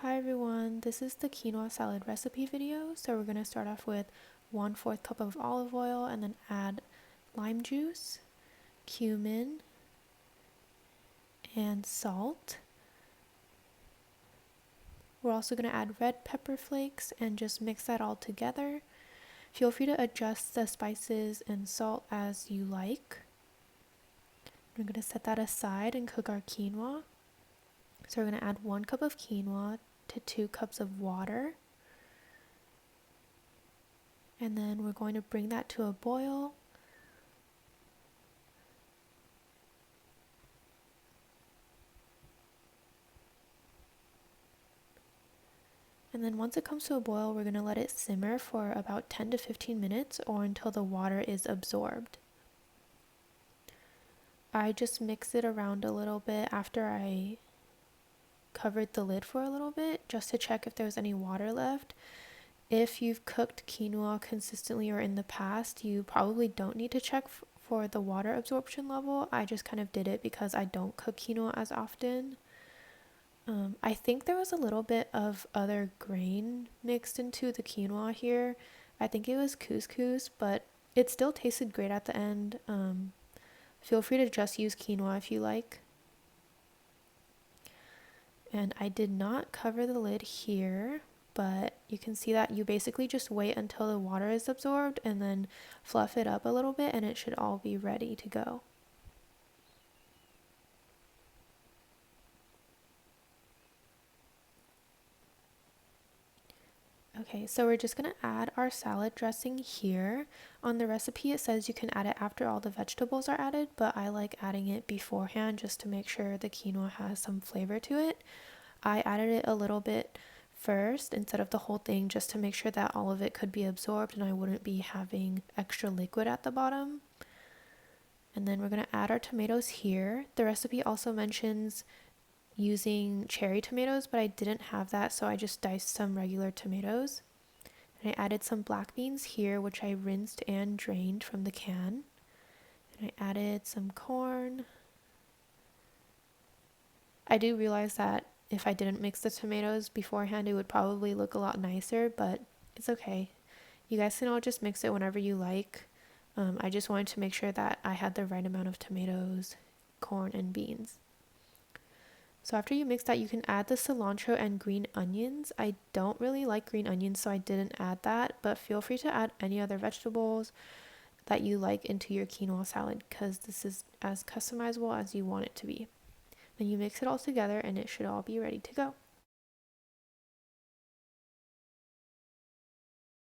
Hi everyone, this is the quinoa salad recipe video. So we're going to start off with 1/4 cup of olive oil and then add lime juice, cumin, and salt. We're also going to add red pepper flakes and just mix that all together. Feel free to adjust the spices and salt as you like. We're going to set that aside and cook our quinoa. So we're going to add 1 cup of quinoa to 2 cups of water. And then we're going to bring that to a boil. And then once it comes to a boil, we're going to let it simmer for about 10 to 15 minutes or until the water is absorbed. I just mix it around a little bit after I covered the lid for a little bit just to check if there was any water left. If you've cooked quinoa consistently or in the past, you probably don't need to check for the water absorption level. I just kind of did it because I don't cook quinoa as often. I think there was a little bit of other grain mixed into the quinoa here. I think it was couscous, but it still tasted great at the end. Feel free to just use quinoa if you like. And I did not cover the lid here, but you can see that you basically just wait until the water is absorbed and then fluff it up a little bit and it should all be ready to go. Okay, so we're just going to add our salad dressing here. On the recipe it says you can add it after all the vegetables are added, but I like adding it beforehand just to make sure the quinoa has some flavor to it. I added it a little bit first instead of the whole thing just to make sure that all of it could be absorbed and I wouldn't be having extra liquid at the bottom. And then we're going to add our tomatoes here. The recipe also mentions using cherry tomatoes, but I didn't have that, so I just diced some regular tomatoes. And I added some black beans here, which I rinsed and drained from the can. And I added some corn. I do realize that if I didn't mix the tomatoes beforehand, it would probably look a lot nicer, but it's okay. You guys can all just mix it whenever you like. I just wanted to make sure that I had the right amount of tomatoes, corn, and beans. So after you mix that, you can add the cilantro and green onions. I don't really like green onions, so I didn't add that, but feel free to add any other vegetables that you like into your quinoa salad because this is as customizable as you want it to be. Then you mix it all together and it should all be ready to go.